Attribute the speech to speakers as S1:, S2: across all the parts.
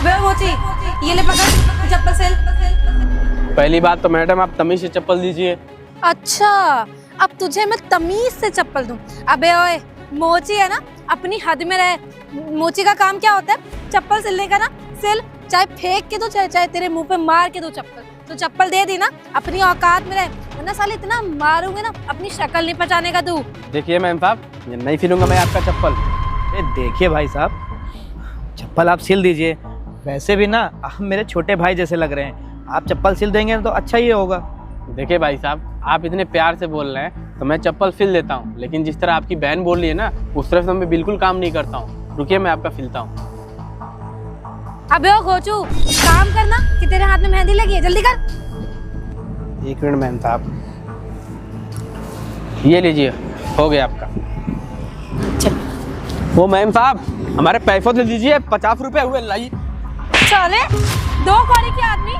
S1: अबे मोची, ये ले पकड़ चप्पल सेल।
S2: पहली बात तो मैडम आप तमीज से चप्पल दीजिए।
S1: अच्छा, अब तुझे मैं तमीज से चप्पल दूं? अबे ओए, मोची है ना, अपनी हद में रहे। मोची का काम क्या होता है? चप्पल सिलने का ना, सिल, चाहे फेंक के दो, चाहे तेरे मुंह पे मार के दो चप्पल। तो चप्पल दे दी ना, अपनी औकात में रहे, वरना साले इतना मारूंगे ना, अपनी शक्ल नहीं पहचाने का तू।
S2: देखिए मैम साहब, ये नहीं सिलूंगा मैं आपका चप्पल।
S3: देखिए भाई साहब, चप्पल आप सिल दीजिए। वैसे भी ना आप मेरे छोटे भाई जैसे लग रहे हैं, आप चप्पल सिल देंगे तो अच्छा ही होगा।
S2: देखिए भाई साहब, आप इतने प्यार से बोल रहे हैं तो मैं चप्पल सिल देता हूँ, लेकिन जिस तरह आपकी बहन बोल रही है ना, उस तरह से मैं बिल्कुल काम नहीं करता हूँ। रुकिए, मैं आपका सिलता हूँ।
S1: अबे ओ घोचू, काम करना कि तेरे हाथ में मेहंदी लगी है, जल्दी कर।
S2: 1 मिनट मैम साहब, ये लीजिए, हो गया आपका।
S1: चल।
S2: वो मैम साहब, हमारे पैसों दे दीजिए, 50 रुपए हुए। लाई
S1: साले, 2 कौड़ी के आदमी,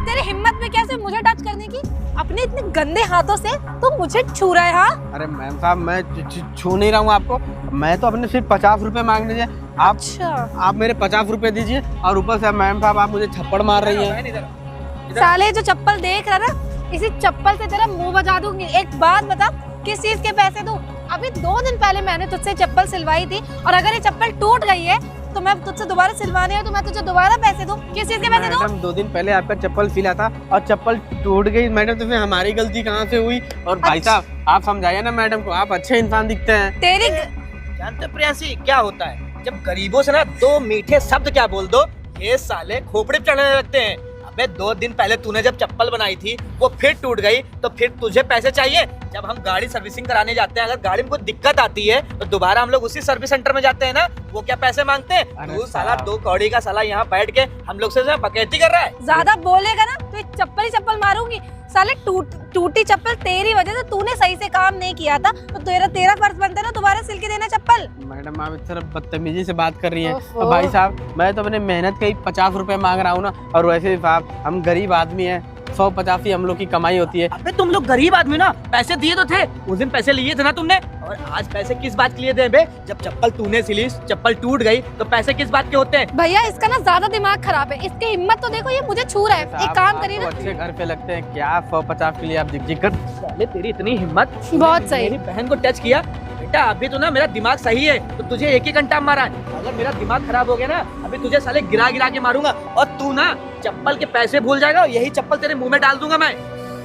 S1: तेरी हिम्मत में कैसे मुझे टच करने की? अपने इतने गंदे हाथों से तू मुझे छू रहा है? हाँ,
S2: अरे मैम साहब, मैं छू नहीं रहा हूँ आपको, मैं तो अपने सिर्फ 50 रुपए मांगने थे। आप
S1: अच्छा,
S2: आप मेरे 50 रुपए दीजिए, और ऊपर से मैम साहब आप मुझे थप्पड़ मार रही हैं।
S1: साले जो चप्पल देख रहा ना, इसी चप्पल से तेरा मुंह बजा दूंगी। एक बात बता, किस चीज के पैसे दूं? अभी 2 दिन पहले मैंने तुझसे चप्पल सिलवाई थी, और अगर ये चप्पल टूट गई है तो मैं तुझसे दोबारा सिलवाने है तो मैं तुझे दोबारा पैसे दूं? किस चीज के पैसे दूं?
S2: मैडम 2 दिन पहले आपका चप्पल सिला था और चप्पल टूट गई मैडम, तो फिर हमारी गलती कहाँ से हुई? और भाई साहब आप समझाइए ना मैडम को, आप अच्छे इंसान दिखते हैं।
S1: तेरी
S3: जानते प्रियांशी क्या होता है, जब गरीबों से ना 2 मीठे शब्द क्या बोल दो, ये साले खोपड़े पे चढ़ने लगते हैं। अबे 2 दिन पहले तूने जब चप्पल बनाई थी वो फिर टूट गई, तो फिर तुझे पैसे चाहिए? जब हम गाड़ी सर्विसिंग कराने जाते हैं, अगर गाड़ी में कोई दिक्कत आती है तो दोबारा हम लोग उसी सर्विस सेंटर में जाते हैं ना, वो क्या पैसे मांगते हैं? तू साला 2 कौड़ी का साला यहाँ बैठ के हम लोग से बकैती कर रहा है।
S1: ज्यादा बोलेगा ना तो चप्पल ही चप्पल मारूंगी। साले टूटी चप्पल तेरी वजह से, तूने सही से काम नहीं किया था, तो तेरा फर्ज बनता है ना दोबारा सिल के देना चप्पल।
S2: मैडम आप इस तरह बदतमीजी से बात कर रही हैं। और भाई साहब, मैं तो अपने मेहनत के ही 50 रुपए मांग रहा हूँ ना, और वैसे भी साहब हम गरीब आदमी हैं, 150 ही हम लोग की कमाई होती है।
S3: अबे तुम लोग गरीब आदमी ना, पैसे दिए तो थे, उस दिन पैसे लिए थे ना तुमने, और आज पैसे किस बात के लिए दे बे? जब चप्पल तूने सिली, चप्पल टूट गई, तो पैसे किस बात के होते हैं?
S1: भैया इसका ना ज्यादा दिमाग खराब है, इसकी हिम्मत तो देखो, ये मुझे छू रहा है। एक काम करिए ना,
S2: अच्छे घर पे लगते हैं क्या, 150 के लिए आप जिग कर।
S3: साले तेरी इतनी हिम्मत,
S1: बहुत सही।
S3: मेरी बहन को टच किया। बेटा अभी तो ना मेरा दिमाग सही है, तो तुझे एक ही घंटा मारा है। अगर मेरा दिमाग खराब हो गया ना, अभी तुझे साले गिरा गिरा के मारूंगा, और तू ना चप्पल के पैसे भूल जाएगा, यही चप्पल तेरे मुंह में डाल दूंगा मैं।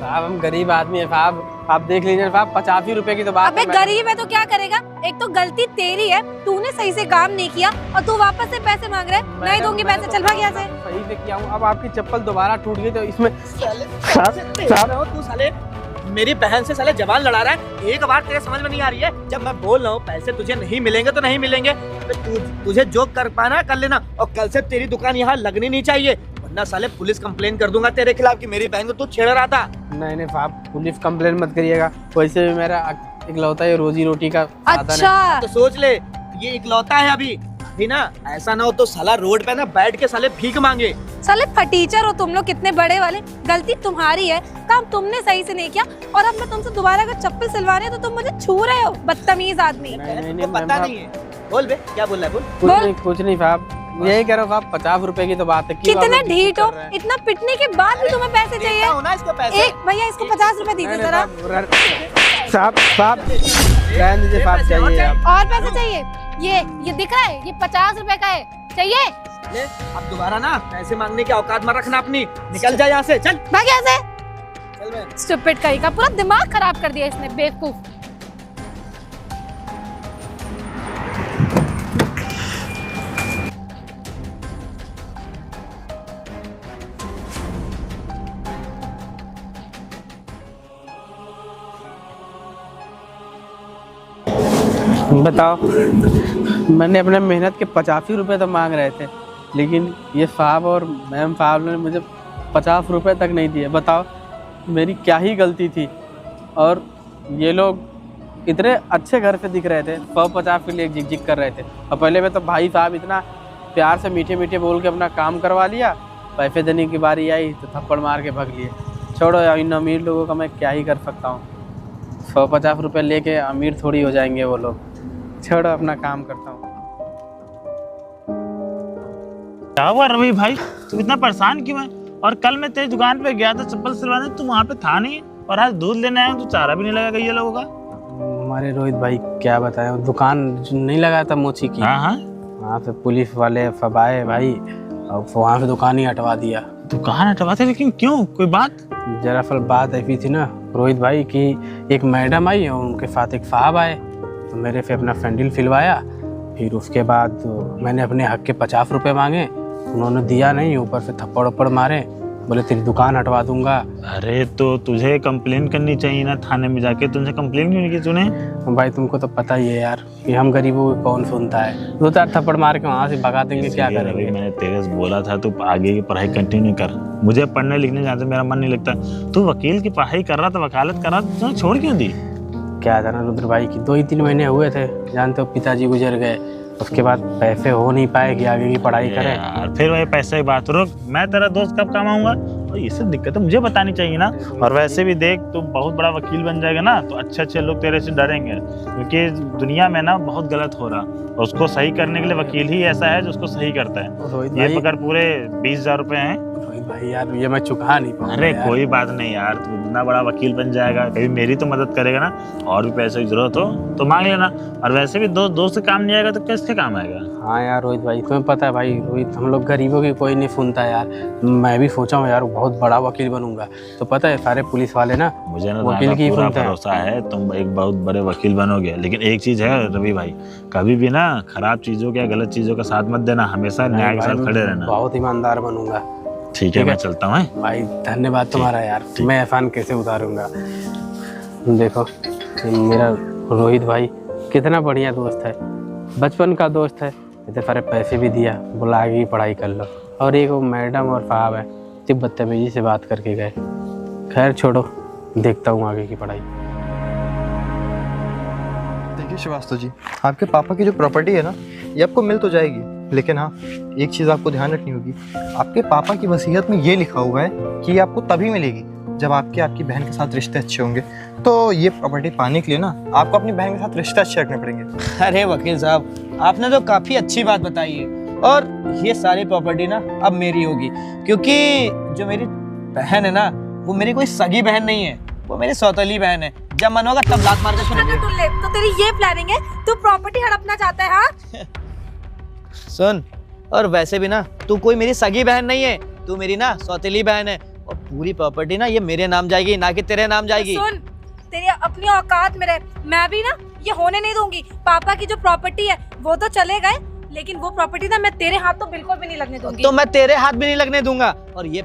S2: साहब हम गरीब आदमी है साहब, आप देख लीजिए साहब, 50 ही रुपए की तो बात
S1: अबे गरीब है तो क्या करेगा? एक तो गलती तेरी है, तूने सही से काम नहीं किया, और तू वापस से पैसे मांग रहा है। नहीं दूंगी पैसे, चल भाग यहाँ से।
S2: सही से किया हूँ, अब आपकी चप्पल दोबारा टूट गई तो इसमें
S3: तू साले मेरी बहन से साले जवान लड़ा रहा है। एक बार तेरे समझ में नहीं आ रही है, जब मैं बोल रहा हूँ पैसे तुझे नहीं मिलेंगे तो नहीं मिलेंगे, तुझे जो कर पाना कर लेना, और कल से तेरी दुकान यहाँ लगनी नहीं चाहिए, वरना साले पुलिस कंप्लेन कर दूंगा तेरे खिलाफ कि मेरी बहन को तू छेड़ रहा था।
S2: नहीं साहब, पुलिस कंप्लेन मत करिएगा, वैसे भी मेरा इकलौता ये रोजी रोटी का साधन है।
S1: अच्छा,
S3: तो सोच ले, ये इकलौता है अभी ना, ऐसा ना हो तो साला रोड पे ना बैठ के साले भीख मांगे।
S1: साले फटीचर हो तुम लोग कितने बड़े वाले। गलती तुम्हारी है, काम तुमने सही से नहीं किया, और अब मैं तुमसे दोबारा अगर चप्पल सिलवाने तो तुम मुझे छू रहे हो, बदतमीज आदमी।
S2: नहीं,
S3: पता नहीं है, बोल बे क्या बोल रहा है, बोल।
S2: कुछ नहीं साहब, यही कह रहा हूँ साहब, 50 रुपए की तो बात है।
S1: कितने ढीठ हो, इतना पिटने के बाद भी तुम्हें पैसे चाहिए? एक भैया इसको 50 रुपए दीजिए जरा।
S2: साहब रहने दीजिए साहब, चाहिए आप।
S1: और पैसे चाहिए? ये दिख रहा है, ये 50 रुपए का है, चाहिए?
S3: ले, अब दोबारा ना पैसे मांगने की औकात मत रखना अपनी, निकल जा यहाँ से, चल
S1: भाग यहाँ से।
S3: चल बे।
S1: स्टूपिड कहीं का, पूरा दिमाग खराब कर दिया इसने, बेवकूफ।
S2: बताओ, मैंने अपने मेहनत के 50 ही रुपए तो मांग रहे थे, लेकिन ये साहब और मैम साहब ने मुझे 50 रुपए तक नहीं दिए। बताओ मेरी क्या ही गलती थी? और ये लोग इतने अच्छे घर से दिख रहे थे, 150 के लिए झिक कर रहे थे, और पहले में तो भाई साहब इतना प्यार से मीठे मीठे बोल के अपना काम करवा लिया, पैसे देने की बारी आई तो थप्पड़ मार के भाग लिए। छोड़ो यार, इन अमीर लोगों का मैं क्या ही कर सकता हूँ, 150 रुपये लेके अमीर थोड़ी हो जाएंगे वो लोग। छोड़ो, अपना काम करता हूँ।
S4: क्या हुआ रवि भाई, तू इतना परेशान क्यों है? और कल मैं तेरी दुकान पे गया था चप्पल सिलवाने, तू वहाँ पे था नहीं, और आज दूध लेने आया तू चारा भी नहीं लगा गई लोगों का।
S2: हमारे रोहित भाई क्या बताएं, दुकान नहीं लगाया था मोची की,
S4: हाँ हाँ,
S2: वहाँ पे पुलिस वाले सब आए भाई, और वहाँ पे दुकान ही हटवा दिया।
S4: दुकान हटवाते, लेकिन क्यों, कोई बात?
S2: दरअसल बात ऐसी थी ना रोहित भाई कि एक मैडम आई और उनके साथ एक साहब आए, तो मेरे से अपना फैंडल फिलवाया। फिर उसके बाद मैंने अपने हक के 50 रुपये मांगे, उन्होंने दिया नहीं, ऊपर से थप्पड़ उप्पड़ मारे, बोले तेरी दुकान हटवा दूंगा।
S4: अरे तो तुझे कंप्लेन करनी चाहिए ना थाने में जाके, तुझे कंप्लेन क्यों नहीं की तूने?
S2: भाई तुमको तो पता ही है यार कि हम गरीबों को कौन सुनता है, 2-4 थप्पड़ मार के वहाँ से भगा देंगे, क्या करेंगे।
S4: मैंने तेरे से बोला था तू आगे की पढ़ाई कंटिन्यू कर, मुझे पढ़ने लिखने जाते मेरा मन नहीं लगता। तू वकील की पढ़ाई कर रहा था, वकालत कर रहा था, तूने छोड़ क्यों दी?
S2: क्या था ना रुद्र भाई की 2-3 महीने हुए थे, जानते हो पिताजी गुजर गए, उसके बाद पैसे हो नहीं पाए कि आगे की पढ़ाई करें।
S4: यार फिर वही पैसे की बात, रुक, मैं तेरा दोस्त कब कमाऊंगा? और ये सब दिक्कत है मुझे बतानी चाहिए ना। और वैसे भी देख, तू बहुत बड़ा वकील बन जाएगा ना तो अच्छे अच्छे लोग तेरे से डरेंगे, क्योंकि दुनिया में ना बहुत गलत हो रहा, और उसको सही करने के लिए वकील ही ऐसा है जो उसको सही करता है। ये पकड़ पूरे 20,000 रुपए हैं।
S2: भाई यार ये मैं चुका नहीं पाऊंगा।
S4: अरे कोई बात नहीं यार, तू इतना बड़ा वकील बन जाएगा, कभी मेरी तो मदद करेगा ना, और भी पैसे की जरूरत हो तो मांग लेना। और वैसे भी दोस्त से काम नहीं आएगा तो किससे काम आएगा?
S2: हाँ यार रोहित भाई, तुम्हें पता है भाई रोहित, हम लोग गरीबों की कोई नहीं सुनता यार। मैं भी सोचा हूँ यार बहुत बड़ा वकील बनूंगा, तो पता है सारे पुलिस वाले ना
S4: मुझे ना
S2: वकील की
S4: पूरा
S2: सुनते हैं।
S4: भरोसा है तुम एक बहुत बड़े वकील बनोगे। लेकिन एक चीज है रवि भाई, कभी भी ना खराब चीजों या गलत चीजों का साथ मत देना, हमेशा न्याय के साथ खड़े रहना।
S2: बहुत ईमानदार बनूंगा।
S4: ठीक है, मैं चलता हूँ
S2: भाई, धन्यवाद तुम्हारा यार, मैं एहसान कैसे उतारूंगा। देखो मेरा रोहित भाई कितना बढ़िया दोस्त है, बचपन का दोस्त है, इतने सारे पैसे भी दिया, बोला आगे की पढ़ाई कर लो। और एक वो मैडम और साहब है सिर्फ बदतमीजी से बात करके गए। खैर छोड़ो, देखता हूँ आगे की पढ़ाई।
S5: देखिए श्रीवास्तव जी, आपके पापा की जो प्रॉपर्टी है ना, ये आपको मिल तो जाएगी, लेकिन हाँ एक चीज़ आपको ध्यान रखनी होगी, आपके पापा की वसीयत में ये लिखा हुआ है कि ये आपको तभी मिलेगी जब आपकी बहन के साथ रिश्ते अच्छे होंगे। तो ये प्रॉपर्टी पाने के लिए ना आपको अपनी बहन के साथ रिश्ते अच्छे रखने पड़ेंगे।
S3: अरे वकील साहब, आपने तो काफी अच्छी बात बताई है, और ये सारी प्रॉपर्टी ना अब मेरी होगी, क्योंकि जो मेरी बहन है ना, वो मेरी कोई सगी बहन नहीं है, वो मेरी सौतेली बहन है। जब मन होगा तब लात मार के सुनेंगे।
S1: तो तेरी ये प्लानिंग है, तू प्रॉपर्टी हड़पना चाहता है? हाँ
S3: सुन, और वैसे भी ना तू कोई मेरी सगी बहन नहीं है, तू मेरी ना सौतेली बहन है, और पूरी प्रॉपर्टी ना ये मेरे नाम जाएगी, ना कि तेरे नाम जाएगी।
S1: सुन, तेरी अपनी औकात में रह, मैं भी ना ये होने नहीं दूंगी। पापा की जो प्रॉपर्टी है वो तो चले गए, लेकिन वो प्रॉपर्टी ना मैं तेरे हाथ तो बिल्कुल भी नहीं लगने दूंगी।
S3: तो मैं तेरे हाथ भी नहीं लगने दूंगा। और ये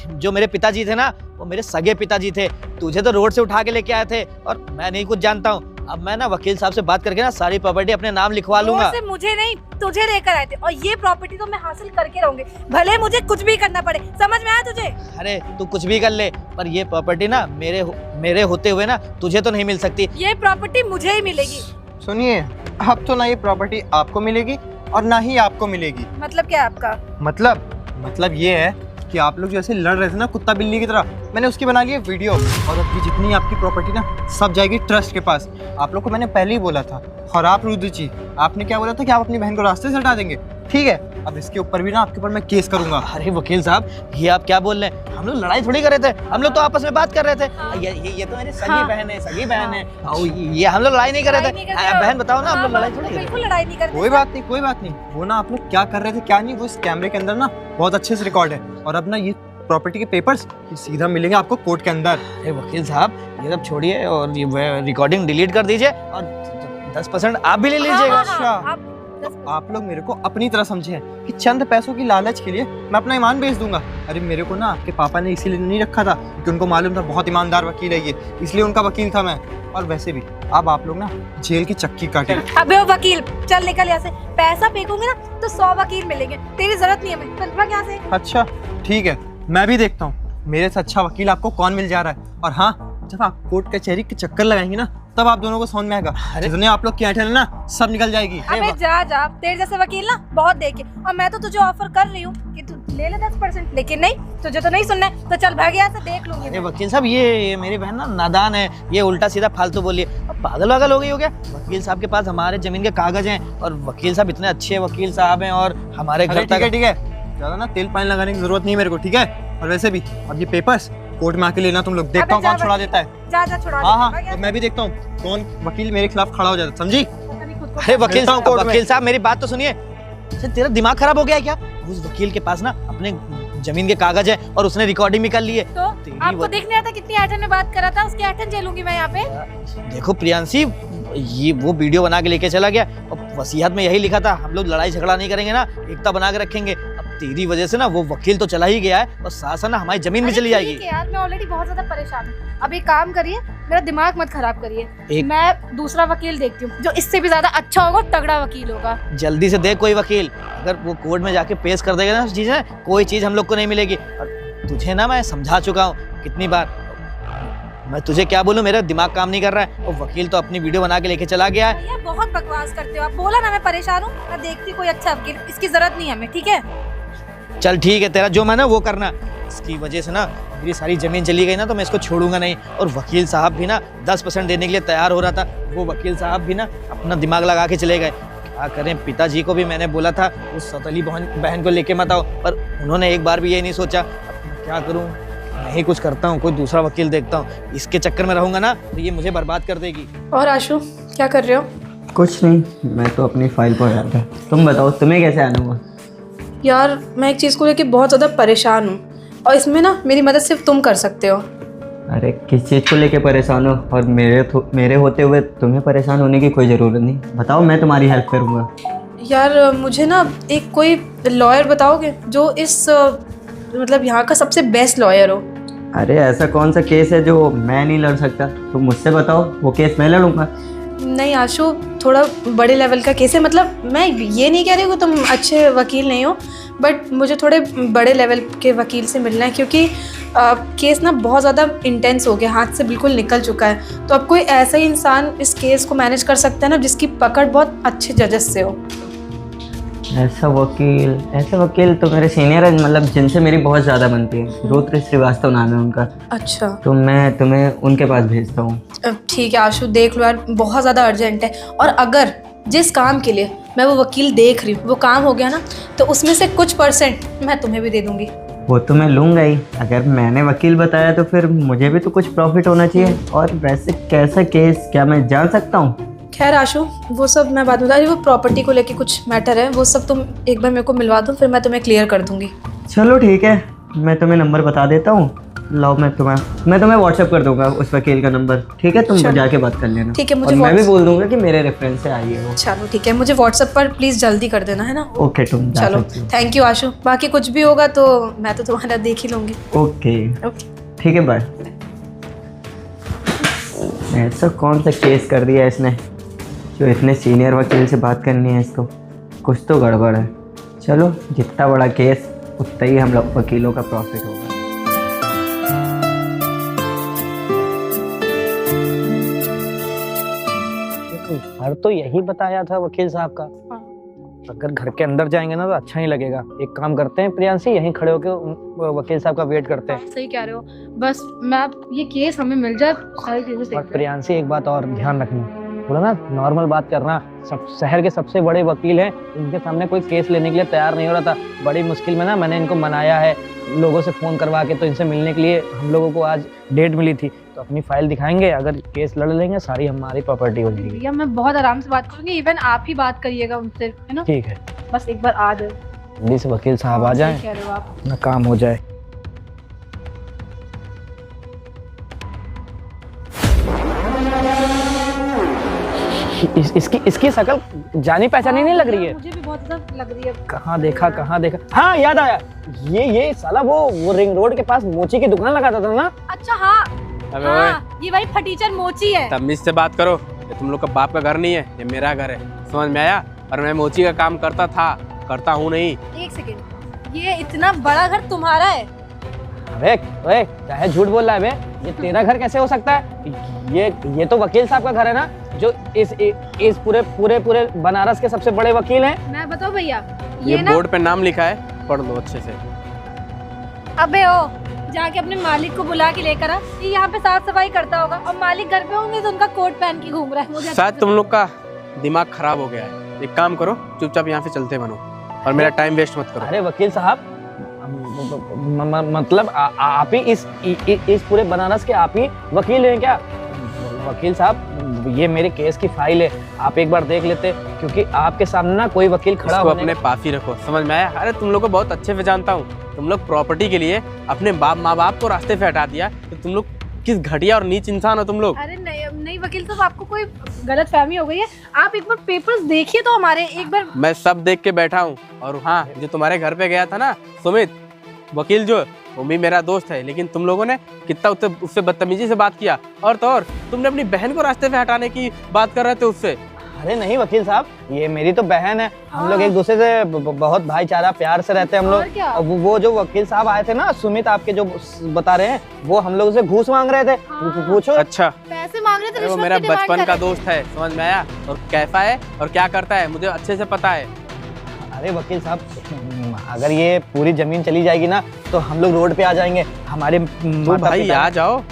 S3: जो मेरे पिताजी थे ना, वो मेरे सगे पिताजी थे, तुझे तो रोड से उठा के लेके आए थे, और मैं नहीं कुछ जानता हूँ। अब मैं ना वकील साहब से बात करके ना सारी प्रॉपर्टी अपने नाम लिखवा लूंगा।
S1: से मुझे नहीं, तुझे लेकर आए थे, और ये प्रॉपर्टी तो मैं हासिल करके रहूंगी, भले मुझे कुछ भी करना पड़े। समझ में आया तुझे?
S3: अरे तू कुछ भी कर ले, पर ये प्रॉपर्टी ना मेरे होते हुए ना तुझे तो नहीं मिल सकती।
S1: ये प्रॉपर्टी मुझे ही मिलेगी।
S5: सुनिए, अब तो ना ये प्रॉपर्टी आपको मिलेगी और ना ही आपको मिलेगी।
S1: मतलब क्या है आपका?
S5: मतलब ये है कि आप लोग जैसे लड़ रहे थे ना कुत्ता बिल्ली की तरह, मैंने उसकी बना ली है वीडियो, और अब ये जितनी आपकी प्रॉपर्टी ना सब जाएगी ट्रस्ट के पास। आप लोग को मैंने पहले ही बोला था। और आप रुद्र जी, आपने क्या बोला था कि आप अपनी बहन को रास्ते से हटा देंगे? ठीक है, अब इसके ऊपर भी ना आपके ऊपर मैं केस करूंगा।
S3: अरे वकील साहब, ये आप क्या बोल रहे हैं? हम लोग लड़ाई थोड़ी कर रहे थे, हम लोग तो आपस में बात कर रहे थे। ये तो मेरी सगी बहन है, सगी बहन है। ये हम लोग लड़ाई नहीं कर रहे थे। बहन बताओ ना, हम लोग लड़ाई थोड़ी,
S1: बिल्कुल लड़ाई नहीं करते।
S5: कोई बात नहीं। वो ना आप लोग क्या कर रहे थे क्या नहीं, वो इस कैमरे के अंदर ना बहुत अच्छे से रिकॉर्ड है। और अब ना ये प्रॉपर्टी के पेपर्स सीधा मिलेंगे आपको कोर्ट के अंदर।
S3: अरे वकील साहब, ये सब छोड़िए और ये रिकॉर्डिंग डिलीट कर दीजिए, और 10% आप भी ले लीजिएगा।
S5: अच्छा, आप लोग मेरे को अपनी तरह समझे हैं कि चंद पैसों की लालच के लिए मैं अपना ईमान बेच दूंगा। अरे मेरे को ना आपके पापा ने इसीलिए नहीं रखा था क्योंकि उनको मालूम था बहुत ईमानदार वकील है ये, इसलिए उनका वकील था मैं। और वैसे भी अब आप लोग ना जेल की चक्की काटे।
S1: अबे वो वकील, चल निकल यहाँ से। पैसा फेंकूंगी ना तो 100 वकील मिलेंगे, तेरी जरूरत नहीं है। मैं चल भाग यहाँ से।
S5: अच्छा ठीक है, मैं भी देखता हूँ मेरे से अच्छा वकील आपको कौन मिल जा रहा है। और हाँ, जब आप कोर्ट कचहरी के चक्कर लगाएंगे ना, तब आप दोनों को समझ में आएगा। जितने आप लोग क्या ठहरे ना, सब निकल जाएगी।
S1: अबे जा, तेरे जैसे वकील ना बहुत देखे, और मैं तो तुझे ऑफर कर रही हूँ कि तू ले ले 10%, लेकिन नहीं, तुझे तो नहीं सुनना है, तो चल भाग यहाँ से, देख लूंगी।
S3: अरे वकील साहब, ये मेरी बहन ना नादान है, ये उल्टा सीधा फालतू बोलिए, अब पागल वागल हो गई हो क्या? वकील साहब के पास हमारे जमीन के कागज हैं, और वकील साहब इतने अच्छे वकील साहब हैं, और हमारे घर तक।
S5: ठीक है, ज़्यादा ना तेल पानी लगाने की जरूरत नहीं है मेरे को, ठीक है? और वैसे भी अब ये पेपर्स कोर्ट में आके लेना तुम लोग, देखता हूँ
S1: अबे जा
S5: कौन छुड़ा देता है।
S1: जा छुड़ा
S5: हाँ
S1: देगा,
S5: हाँ, तो मैं भी देखता हूँ कौन वकील मेरे खिलाफ खड़ा हो जाता है, समझी?
S1: पता नहीं खुद को
S3: अरे वकील
S5: मिलता हूँ
S3: साहब,
S5: कोर्ट में।
S3: वकील साहब मेरी बात तो सुनिए। अच्छा, तेरा दिमाग खराब हो गया है क्या? उस वकील के पास ना अपने जमीन के कागज है और उसने रिकॉर्डिंग भी कर ली है।
S1: तो
S3: तेरी
S1: आपको
S3: वो-
S1: देख नहीं आता कितनी ऐठन में बात कर रहा था, उसकी ऐठन झेलूंगी मैं यहाँ पे।
S3: देखो प्रियांशी, ये वो वीडियो बना के लेके चला गया और वसीयत में यही लिखा था हम लोग लड़ाई झगड़ा नहीं करेंगे ना, एकता बना के रखेंगे। अब तेरी वजह से ना वो वकील तो चला ही गया है और साथ साथ ना हमारी जमीन भी
S1: अरे
S3: चली
S1: ठीक
S3: जाएगी।
S1: है यार, मैं ऑलरेडी बहुत ज्यादा परेशान हूँ। अब एक काम करिए, मेरा दिमाग मत खराब करिए।
S3: एक-
S1: मैं दूसरा वकील देखती हूँ जो इससे भी ज्यादा अच्छा होगा, तगड़ा वकील होगा।
S3: जल्दी से देख कोई वकील, अगर वो कोर्ट में जाके पेश कर देगा ना चीजें, कोई चीज हम लोग को नहीं मिलेगी। और तुझे ना मैं समझा चुका हूँ कितनी बार, मैं तुझे क्या बोलूं, मेरा दिमाग काम नहीं कर रहा है और वकील तो अपनी वीडियो बना के लेके चला गया है।
S1: भैया बहुत बकवास करते हो आप। बोला ना मैं परेशान हूँ, मैं देखती कोई अच्छा वकील, इसकी जरूरत नहीं है हमें, ठीक है?
S3: चल ठीक है, तेरा जो मन है वो करना। इसकी वजह से ना मेरी सारी जमीन चली गई ना, तो मैं इसको छोड़ूंगा नहीं। और वकील साहब भी ना 10% देने के लिए तैयार हो रहा था, वो वकील साहब भी ना अपना दिमाग लगा के चले गए। क्या करें, पिताजी को भी मैंने बोला था उस सौतेली बहन को लेके मत आओ, पर उन्होंने एक बार भी ये नहीं सोचा। अब मैं क्या करूं, मैं ही कुछ करता हूँ, कोई दूसरा वकील देखता हूँ। इसके चक्कर में रहूंगा ना तो ये मुझे बर्बाद कर देगी।
S1: और आशु क्या कर रहे हो?
S6: कुछ नहीं, मैं तो अपनी फाइल पर आया था। तुम बताओ तुम्हें कैसे आना हुआ?
S7: यार मैं एक चीज़ को लेके बहुत ज़्यादा परेशान हूँ और इसमें ना मेरी मदद सिर्फ तुम कर सकते हो।
S6: अरे किस चीज़ को लेके परेशान हो? और मेरे होते हुए तुम्हें परेशान होने की कोई ज़रूरत नहीं। बताओ, मैं तुम्हारी हेल्प करूँगा।
S7: यार मुझे ना एक कोई लॉयर बताओगे जो इस मतलब यहाँ का सबसे बेस्ट लॉयर हो?
S6: अरे ऐसा कौन सा केस है जो मैं नहीं लड़ सकता? तुम मुझसे बताओ, वो केस मैं लड़ूंगा।
S7: नहीं आशु, थोड़ा बड़े लेवल का केस है। मतलब मैं ये नहीं कह रही हूँ कि तुम अच्छे वकील नहीं हो, बट मुझे थोड़े बड़े लेवल के वकील से मिलना है, क्योंकि केस ना बहुत ज़्यादा इंटेंस हो गया, हाथ से बिल्कुल निकल चुका है। तो अब कोई ऐसा ही इंसान इस केस को मैनेज कर सकता है ना जिसकी पकड़ बहुत अच्छे जजेस से हो।
S6: ऐसे वकील तो मेरे सीनियर है, मतलब जिनसे मेरी बहुत ज़्यादा बनती है। रुद्र श्रीवास्तव नाम है उनका।
S7: अच्छा,
S6: तो मैं तुम्हें उनके पास भेजता हूँ।
S7: ठीक है आशु, देख लो यार, बहुत ज़्यादा अर्जेंट है। और अगर जिस काम के लिए मैं वो वकील देख रही हूँ वो काम हो गया ना, तो उसमें से कुछ % मैं तुम्हें भी दे दूँगी।
S6: वो तो मैं लूँगा ही। अगर मैंने वकील बताया तो फिर मुझे भी तो कुछ प्रॉफिट होना चाहिए। और वैसे कैसा केस, क्या मैं जान सकता हूँ?
S7: खैर आशु, वो सब मैं बाद में बता रही हूँ। वो प्रॉपर्टी को लेके कुछ मैटर है, वो सब तुम एक बार मेरे को मिलवा दो, फिर मैं तुम्हें क्लियर कर दूँगी।
S6: चलो ठीक है, मैं तुम्हें नंबर बता देता हूँ। लाओ, मैं तुम्हें व्हाट्सएप कर दूंगा उस वकील का नंबर, ठीक है? तुम
S7: चलो।
S6: जाके बात कर लेना।
S7: ठीक है, मुझे
S6: और मैं भी
S7: व्हाट्स-
S6: बोल दूंगा कि मेरे रेफरेंस से आई है वो।
S7: चलो ठीक है, मुझे व्हाट्सएप पर प्लीज़ जल्दी कर देना, है ना?
S6: ओके, तुम जा
S7: चलो,
S6: सकती हो।
S7: थैंक यू आशु। बाकी कुछ भी होगा तो मैं तो तुम्हारा देख ही लूँगी।
S6: ओके
S7: ओके,
S6: ठीक है, बाय। ऐसा कौन सा केस कर दिया इसने जो इतने सीनियर वकील से बात करनी है इसको? कुछ तो गड़बड़ है। चलो, जितना बड़ा केस उतना ही हम लोग वकीलों का प्रॉफिट होगा।
S3: घर तो यही बताया था वकील साहब का। अगर घर के अंदर जाएंगे ना तो अच्छा नहीं लगेगा। एक काम करते हैं प्रियांशी, यहीं खड़े होकर वकील साहब का वेट करते हैं।
S1: सही कह रहे हो, बस मैं ये केस हमें मिल जाए, सारी चीजें
S3: और
S1: देखते हैं।
S3: प्रियांशी एक बात और ध्यान रखना, बोला ना नॉर्मल बात करना। सब शहर के सबसे बड़े वकील हैं, इनके सामने कोई केस लेने के लिए तैयार नहीं हो रहा था। बड़ी मुश्किल में ना मैंने इनको मनाया है, लोगों से फ़ोन करवा के। तो इनसे मिलने के लिए हम लोगों को आज डेट मिली थी, तो अपनी फाइल दिखाएंगे। अगर केस लड़ लेंगे सारी हमारी प्रॉपर्टी हो जाएगी।
S1: भैया मैं बहुत आराम से बात करूंगी, इवन आप ही बात करिएगा उनसे, है ना?
S3: ठीक है,
S1: बस एक बार आ जाए।
S3: जल्दी से वकील साहब आ जाएं,
S1: सही कह रहे हो आप।
S3: अपना काम हो जाए। इसकी शक्ल जानी पहचानी नहीं लग रही है।
S1: मुझे भी बहुत ज्यादा लग रही है।
S3: कहाँ देखा। हाँ याद आया, ये साला वो रिंग रोड के पास मोची की दुकान लगाता था ना।
S1: अच्छा हाँ,
S2: अबे
S1: हाँ ये वही फटीचर मोची है।
S2: तमीज से बात करो, ये तुम लोग का बाप का घर नहीं है, ये मेरा घर है, समझ में आया? और मैं मोची का काम करता हूँ नहीं।
S1: एक सेकेंड, ये इतना बड़ा घर तुम्हारा है?
S3: अबे ओए, चाहे झूठ बोल रहा है बे, ये तेरा घर कैसे हो सकता है? ये तो वकील साहब का घर है ना, जो इस पूरे बनारस के सबसे बड़े वकील हैं।
S1: मैं बताऊं भैया,
S2: ये
S1: ना
S2: बोर्ड पे नाम लिखा है, पढ़ लो अच्छे से।
S1: अबे ओ, जाके अपने मालिक को बुला के लेकर आ। ये यहाँ पे साफ सफाई करता होगा, और मालिक घर पे होंगे तो उनका कोट पहन के घूम रहा है। मुझे
S2: शायद तुम लोग का दिमाग खराब हो गया है। एक काम करो, चुपचाप यहाँ से चलते बनो। और मेरा टाइम वेस्ट मत करो।
S3: अरे वकील साहब, मतलब आप ही इस पूरे बनारस के आप ही वकील हैं क्या? वकील साहब, ये मेरे केस की फाइल है, आप एक बार देख लेते, क्योंकि आपके सामने ना कोई वकील खड़ा
S2: इसको
S3: होने
S2: अपने पास ही रखो, समझ में आया? अरे तुम लोग को बहुत अच्छे से जानता हूँ, तुम लोग प्रॉपर्टी के लिए अपने माँ बाप को रास्ते पे हटा दिया, तो तुम लोग किस घटिया और नीच इंसान हो तुम लोग।
S1: अरे नहीं वकील साहब, आपको कोई गलत फहमी हो गई है। आप एक बार पेपर्स देखिए तो हमारे, एक बार।
S2: मैं सब देख के बैठा हूँ। और हाँ, जो तुम्हारे घर पे गया था ना सुमित वकील, जो वो भी मेरा दोस्त है, लेकिन तुम लोगों ने कितना उससे बदतमीजी से बात किया। और तो और तुमने अपनी बहन को रास्ते पे हटाने की बात कर रहे थे उससे।
S3: अरे नहीं वकील साहब, ये मेरी तो बहन है, हम लोग एक दूसरे से बहुत भाईचारा प्यार से रहते हैं हम
S1: और क्या?
S3: लोग। वो जो वकील साहब आए थे ना, सुमित आपके जो बता रहे हैं, वो हम लोग से घूस मांग रहे थे। पूछो।
S2: अच्छा,
S1: पैसे मांग रहे थे,
S2: वो
S1: रिश्वत
S2: मेरा
S1: की डिमांड
S2: बचपन
S1: कर
S2: का
S1: रहे थे।
S2: दोस्त है, समझ में आया? और कैसा है और क्या करता है मुझे अच्छे से पता है।
S3: अरे वकील साहब, अगर ये पूरी जमीन चली जाएगी ना, तो हम लोग रोड पे आ जाएंगे। हमारे
S2: तो भाई आ जाओ,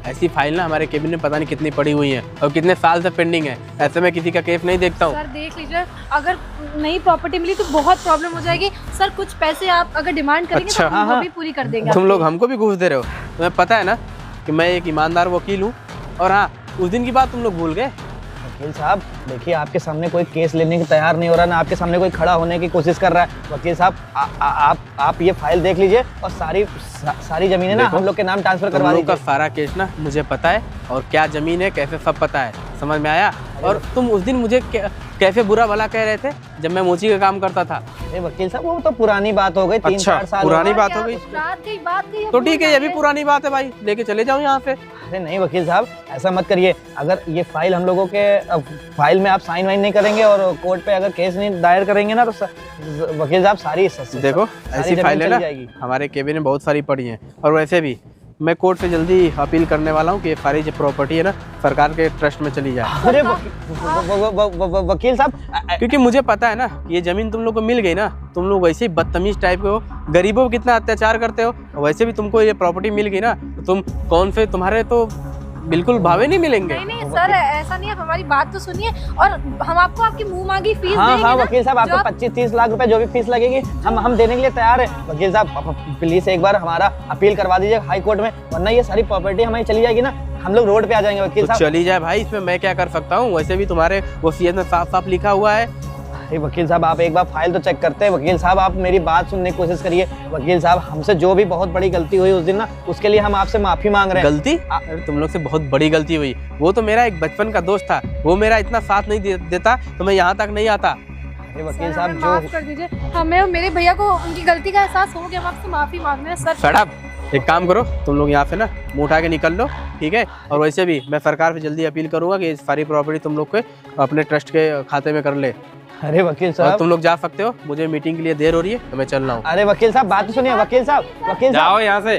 S2: ऐसी फाइल ना हमारे केबिन में पता नहीं कितनी पड़ी हुई है और कितने साल से पेंडिंग है। ऐसे में किसी का केस नहीं देखता हूँ।
S1: सर देख लीजिए, अगर नई प्रॉपर्टी मिली तो बहुत प्रॉब्लम हो जाएगी। सर कुछ पैसे आप अगर डिमांड करेंगे
S2: अच्छा,
S1: तो हम वो भी पूरी कर देंगे।
S2: तुम लोग हमको भी घूस दे रहे हो? तुम्हें पता है ना कि मैं एक ईमानदार वकील हूँ। और हाँ, उस दिन की बात तुम लोग भूल गए।
S3: वकील साहब देखिए, आपके सामने कोई केस लेने की तैयार नहीं हो रहा ना, आपके सामने कोई खड़ा होने की कोशिश कर रहा है। वकील साहब, आप ये फाइल देख लीजिए और सारी जमीनें ना हम लोग के नाम ट्रांसफर
S2: तुम
S3: करवा
S2: लोग का
S3: दीजिए।
S2: सारा केस ना मुझे पता है, और क्या जमीन है कैसे सब पता है, समझ में आया? और तुम उस दिन मुझे कैसे बुरा भला कह रहे थे जब मैं मोची का काम करता था।
S3: अरे वकील साहब, वो तो पुरानी बात हो गई, 3-4 साल
S2: पुरानी
S3: हो गए।
S2: बात हो गई
S1: बात गई,
S2: तो ठीक है, ये भी पुरानी बात है भाई, लेके चले जाओ यहाँ से।
S3: अरे नहीं वकील साहब, ऐसा मत करिए। अगर ये फाइल हम लोगों के फाइल में आप साइन वाइन नहीं करेंगे और कोर्ट पे अगर केस नहीं दायर करेंगे ना, तो वकील साहब सारी
S2: देखो ऐसी फाइल है ना हमारे केबिन में बहुत सारी पड़ी हैं। और वैसे भी मैं कोर्ट से जल्दी अपील करने वाला हूँ कि ये सारी जो प्रॉपर्टी है ना सरकार के ट्रस्ट में चली जाए।
S3: अरे वकील साहब,
S2: क्योंकि मुझे पता है ना कि ये जमीन तुम लोग को मिल गई ना, तुम लोग वैसे ही बदतमीज टाइप के हो, गरीबों को कितना अत्याचार करते हो। वैसे भी तुमको ये प्रॉपर्टी मिल गई ना, तो तुम कौन से, तुम्हारे तो बिल्कुल भावे नहीं मिलेंगे।
S1: नहीं सर, ऐसा नहीं है, हमारी बात तो सुनिए और हम आपको आपकी मुंह मांगी फीस
S3: हाँ
S1: देंगे
S3: हाँ
S1: ना,
S3: वकील साहब, आपको 25-30 लाख रुपए जो भी फीस लगेगी हम देने के लिए तैयार है। वकील साहब प्लीज एक बार हमारा अपील करवा दीजिए हाई कोर्ट में, वरना ये सारी प्रॉपर्टी हमारी चली जाएगी ना, हम लोग रोड पे आ जाएंगे। वकील
S2: तो
S3: साहब
S2: चली जाए भाई, इसमें मैं क्या कर सकता हूँ? वैसे भी तुम्हारे वसीयत में साफ साफ लिखा हुआ है।
S3: अरे वकील साहब, आप एक बार फाइल तो चेक करते हैं। वकील साहब, आप मेरी बात सुनने की कोशिश करिए। वकील साहब, हमसे जो भी बहुत बड़ी गलती हुई उस दिन ना, उसके लिए हम आपसे माफी मांग रहे हैं।
S2: गलती? अरे तुम लोग से बहुत बड़ी गलती हुई। वो तो मेरा एक बचपन का दोस्त था, वो मेरा इतना साथ नहीं देता तो मैं यहाँ तक नहीं आता।
S3: अरे वकील
S1: सर,
S3: साहब,
S1: हमें माफ कर दीजिए, हमें और मेरे भैया को उनकी गलती का एहसास हो गया, हम आपसे माफी मांग रहे हैं सर।
S2: Shut up! एक काम करो, तुम लोग यहाँ से ना मुँह उठा के निकल लो, ठीक है? और वैसे भी मैं सरकार से जल्दी अपील करूंगा कि सारी प्रॉपर्टी तुम लोग के अपने ट्रस्ट के खाते में कर ले।
S3: अरे वकील
S2: और
S3: साहब,
S2: तुम लोग जा सकते हो, मुझे मीटिंग के लिए देर हो रही है तो मैं चल रहा हूँ।
S3: अरे वकील साहब बात तो सुनिए। वकील साहब, वकील
S2: जाओ
S3: साहब।
S2: यहाँ से।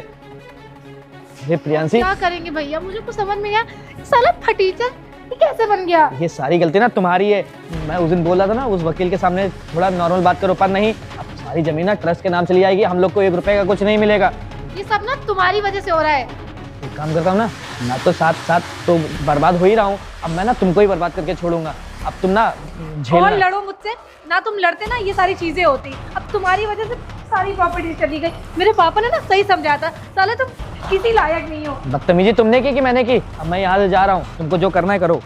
S3: अरे प्रियांशी,
S1: क्या करेंगे भैया, मुझे कुछ समझ में आया, साला फटीचर ये कैसे बन गया?
S3: ये सारी गलती ना तुम्हारी है। मैं उस दिन बोला था ना, उस वकील के सामने थोड़ा नॉर्मल बात करो, पर नहीं, अब सारी जमीन ना ट्रस्ट के नाम चली जाएगी, हम लोग को 1 रुपए का कुछ नहीं मिलेगा।
S1: ये सब ना तुम्हारी वजह से हो रहा है।
S3: एक काम करता हूँ ना, मैं तो साथ तो बर्बाद हो ही रहा हूँ, अब मैं ना तुमको ही बर्बाद करके छोड़ूंगा। अब तुम ना
S1: और
S3: झेलना।
S1: लड़ो मुझसे ना, तुम लड़ते ना ये सारी चीजें होती। अब तुम्हारी वजह से सारी प्रॉपर्टी चली गई। मेरे पापा ने ना सही समझाया था, साले तुम किसी लायक नहीं हो।
S3: बदतमीजी तुमने की कि मैंने की? अब मैं यहाँ से जा रहा हूँ, तुमको जो करना है करो।